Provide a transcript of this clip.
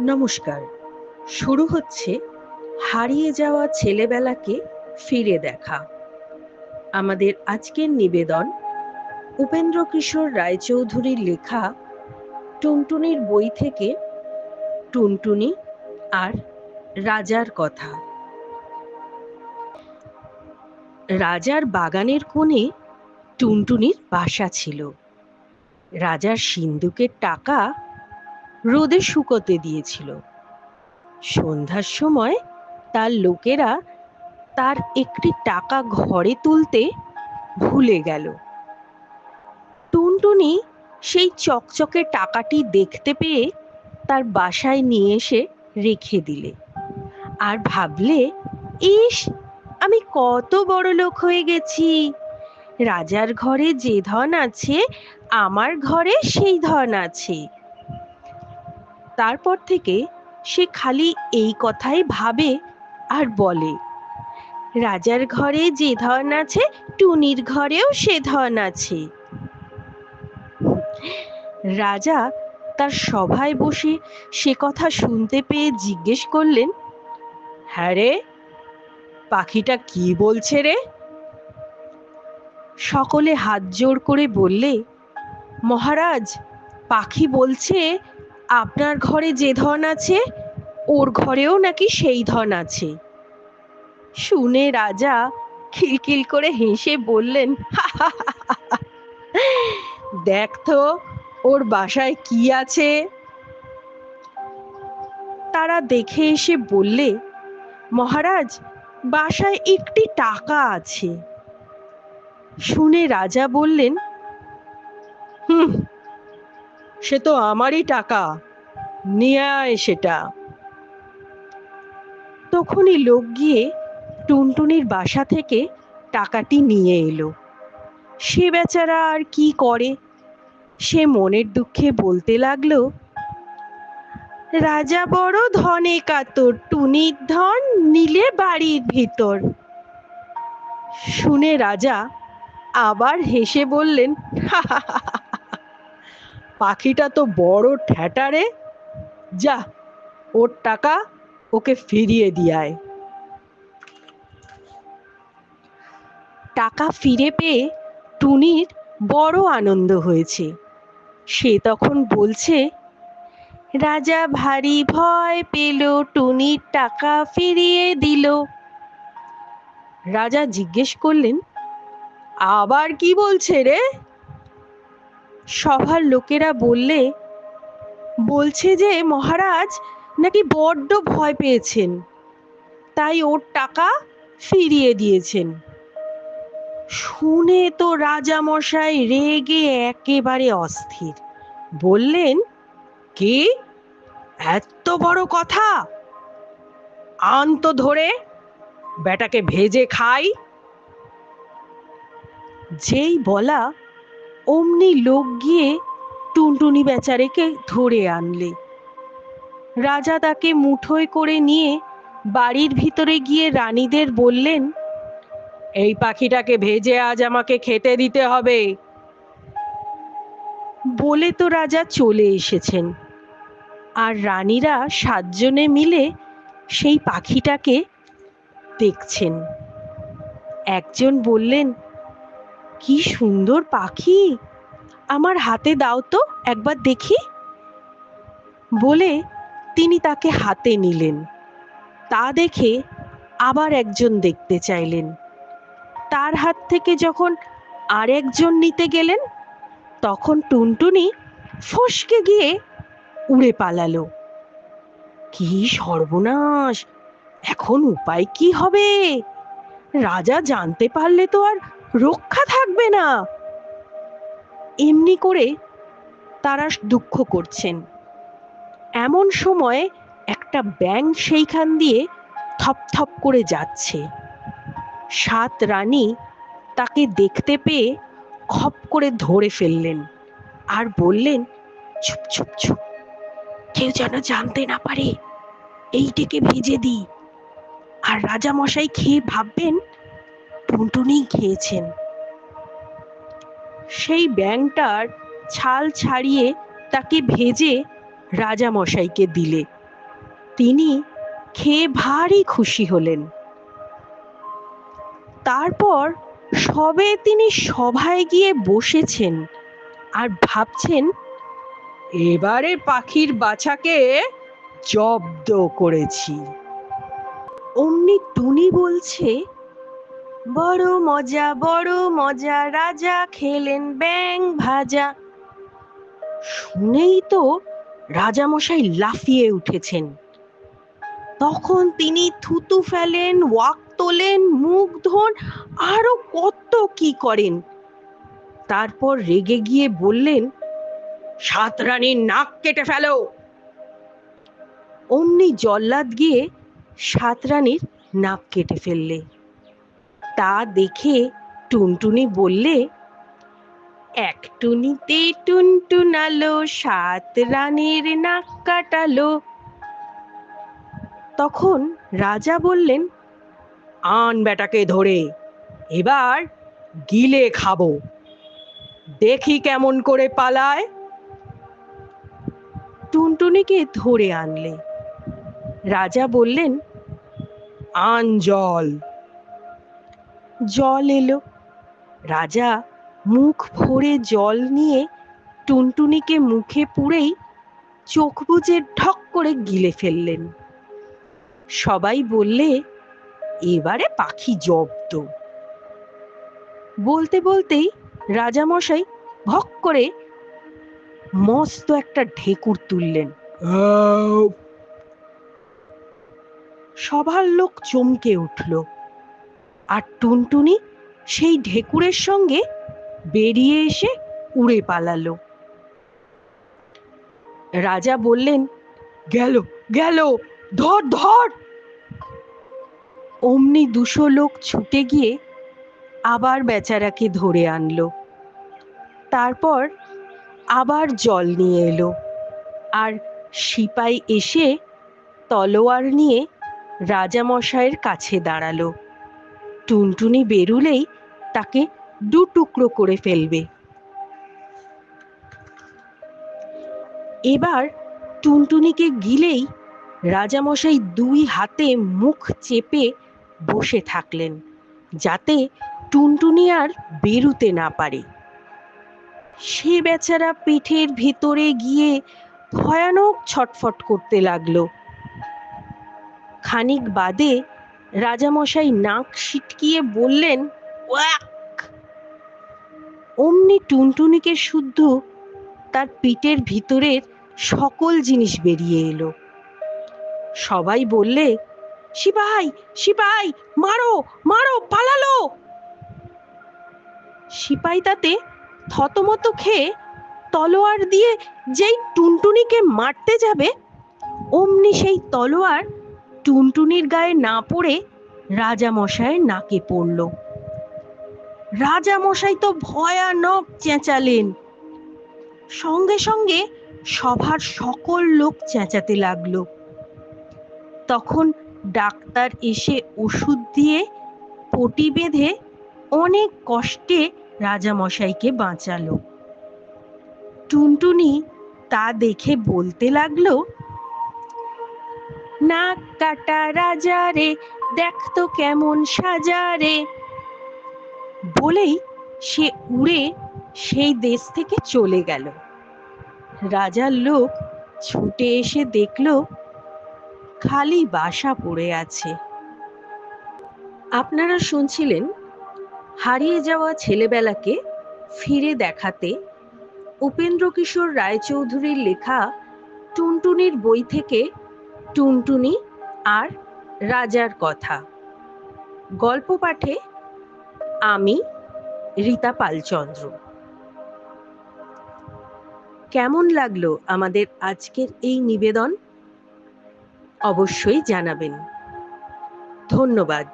নমস্কার। শুরু হচ্ছে হারিয়ে যাওয়া ছেলেবেলাকে ফিরে দেখা। আমাদের আজকের নিবেদন উপেন্দ্রকিশোর রায়চৌধুরীর লেখা টুনটুনির বই থেকে টুনটুনি আর রাজার কথা। রাজার বাগানের কোণে টুনটুনির বাসা ছিল। রাজার সিন্দুকের টাকা রোদে শুকোতে দিয়েছিল। সন্ধ্যার সময় তার লোকেরা তার একটি টাকা ঘরে তুলতে ভুলে গেল। টুনটুনি সেই চকচকে টাকাটি দেখতে পেয়ে তার বাসায় নিয়ে এসে রেখে দিলে আর ভাবলে, ইস, আমি কত বড় লোক হয়ে গেছি। রাজার ঘরে যে ধন আছে আমার ঘরে সেই ধন আছে। তারপর থেকে সে খালি এই কথাই ভাবে আর বলে, রাজার ঘরে যে ধন আছে টুনির ঘরেও সে ধন আছে। রাজা তার সভায় বসে সে কথা শুনতে পেয়ে জিজ্ঞেস করলেন, হ্যাঁ রে, পাখিটা কি বলছে রে? সকলে হাত জোড় করে বললে, মহারাজ, পাখি বলছে আপনার ঘরে যে ধন আছে ওর ঘরেও নাকি সেই ধন আছে। শুনে রাজা খিলখিল করে হেসে বললেন, দেখ তো ওর বাসায় কি আছে। তারা দেখে এসে বললে, মহারাজ, বাসায় একটি টাকা আছে। শুনে রাজা বললেন, হুম, সে তো আমারই টাকা, নিয়ে আয় সেটা। তখনই লোক গিয়ে টুনটুনির বাসা থেকে টাকাটি নিয়ে এলো। সে বেচারা আর কি করে, সে মনের দুঃখে বলতে লাগলো, রাজা বড় ধনে কাতর, টুনির ধন নিলে বাড়ির ভিতর। শুনে রাজা আবার হেসে বললেন, পাখিটা তো বড় ঠ্যাটা রে, যা, ওর টাকা ওকে ফিরিয়ে দিয়ে আয়। টাকা ফিরে পেয়ে টুনির বড় আনন্দ হয়েছে। সে তখন বলছে, রাজা ভারী ভয় পেল, টুনির টাকা ফিরিয়ে দিল। রাজা জিজ্ঞেস করলেন, আবার কি বলছে রে? সভার লোকেরা বলছে যে মহারাজ নাকি বড্ড ভয় পেয়েছেন, তাই ওর টাকা ফিরিয়ে দিয়েছেন। শুনে তো রাজা মশাই রেগে একেবারে অস্থির। বললেন, কি, এত বড় কথা? আন তো ধরে, বেটাকে ভেজে খাই। যেই বলা অমনি লোক গিয়ে টুনটুনি বেচারেকে ধরে আনলে। রাজা তাকে মুঠোয় করে নিয়ে বাড়ির ভিতরে গিয়ে রানীদের বললেন, এই পাখিটাকে ভেজে আজ আমাকে খেতে দিতে হবে। বলে তো রাজা চলে এসেছেন, আর রানীরা 7 জনে মিলে সেই পাখিটাকে দেখছেন। একজন বললেন, কি সুন্দর পাখি, আমার হাতে দাও তো একবার দেখি। বলে তিনি তাকে হাতে নিলেন। তা দেখে আবার একজন দেখতে চাইলেন। তার হাত থেকে যখন আরেকজন নিতে গেলেন, তখন টুনটুনি ফসকে গিয়ে উড়ে পালালো। কি সর্বনাশ! এখন উপায় কি হবে? রাজা জানতে পারলে তো আর রক্ষা থাকবে না। এমনি করে তারা দুঃখ করছেন। এমন সময় একটা ব্যাঙ সেইখান দিয়ে থপ থপ করে যাচ্ছে। 7 রানী তাকে দেখতে পেয়ে খপ করে ধরে ফেললেন আর বললেন, চুপ চুপ চুপ, কেউ যেন জানতে না পারে, এইটাকে ভেজে দিই, আর রাজা মশাই খেয়ে ভাববেন টুনটুনি খেয়েছেন। সেই ব্যাঙটার ছাল ছাড়িয়ে তাকে ভেজে রাজা মশাইকে দিলে। তিনি খেয়ে ভারী খুশি হলেন। তারপর সবে তিনি সভায় গিয়ে বসেছেন আর ভাবছেন, এবারে পাখির বাছাকে জব্দ করেছি। অমনি টুনি বলছে, বড় মজা রাজা খেলেন ব্যাঙ ভাজা। শুনেই তো রাজামশাই লাফিয়ে উঠেছেন। তখন তিনি থুতু ফেলেন, ওয়াক তোলেন, মুখ ধোন, আরো কত কি করেন। তারপর রেগে গিয়ে বললেন, সাত রানীর নাক কেটে ফেলো। অমনি জল্লাদ গিয়ে সাত রানীর নাক কেটে ফেললে। তা দেখে টুনটুনি বললে, এক টুনিতে টুনটুনালো, সাত রানীর নাক কাটালো। তখন রাজা বললেন, আন বেটাকে ধরে, এবার গিলে খাবো, দেখি কেমন করে পালায়। টুনটুনিকে ধরে আনলে। রাজা বললেন, আন জল। জল এলো। রাজা মুখ ভরে জল নিয়ে টুনটুনিকে মুখে পুরেই চোখ বুজে ঢক করে গিলে ফেললেন। সবাই বললে, এবারে পাখি জব্দ। বলতে বলতেই রাজামশাই ভক করে মস্ত একটা ঢেকুর তুললেন। সবার লোক চমকে উঠল, আর টুনটুনি সেই ঢেকুরের সঙ্গে বেরিয়ে এসে উড়ে পালালো। রাজা বললেন, গেল গেল, ধর ধর। অমনি 200 লোক ছুটে গিয়ে আবার বেচারাকে ধরে আনলো। তারপর আবার জল নিয়ে এলো, আর সিপাই এসে তলোয়ার নিয়ে রাজামশাইয়ের কাছে দাঁড়ালো। টুনটুনি বেরুলেই তাকে 2 টুকরো করে ফেলবে। এবার টুনটুনিকে গিলেই রাজামশাই 2 হাতে মুখ চেপে বসে থাকলেন, যাতে টুনটুনি আর বেরুতে না পারে। সে বেচারা পেটের ভিতরে গিয়ে ভয়ানক ছটফট করতে লাগলো। খানিক বাদে রাজামশাই নাক সিটকিয়ে বললেন, ওয়াক। অমনি টুনটুনিকে শুদ্ধ তার পিঠের ভিতরের সকল জিনিস বেরিয়ে এলো। সবাই বললে, সিপাই সিপাই, মারো মারো, পালালো। সিপাই তাতে থতমত খেয়ে তলোয়ার দিয়ে যেই টুনটুনিকে মারতে যাবে, অমনি সেই তলোয়ার টুনটুনির গায়ে না পড়ে রাজামশাইয়ের নাকে পড়ল। রাজামশাই তো ভয়ানক চেঁচালেন। সঙ্গে সঙ্গে সভার সকল লোক চেঁচাতে লাগলো। তখন ডাক্তার এসে ওষুধ দিয়ে পটি বেঁধে অনেক কষ্টে রাজামশাইকে বাঁচালো। টুনটুনি তা দেখে বলতে লাগলো, নাক কাটা রাজা রে, দেখতো কেমন সাজা রে। বলেই সে উড়ে সেই দেশ থেকে চলে গেল। রাজার লোক ছুটে এসে দেখলো খালি বাসা পড়ে আছে। আপনারা শুনছিলেন হারিয়ে যাওয়া ছেলেবেলাকে ফিরে দেখাতে উপেন্দ্রকিশোর রায়চৌধুরীর লেখা টুনটুনির বই থেকে টুনটুনি আর রাজার কথা। গল্প পাঠে আমি রীতা পালচন্দ্র। কেমন লাগলো আমাদের আজকের এই নিবেদন? অবশ্যই জানাবেন। ধন্যবাদ।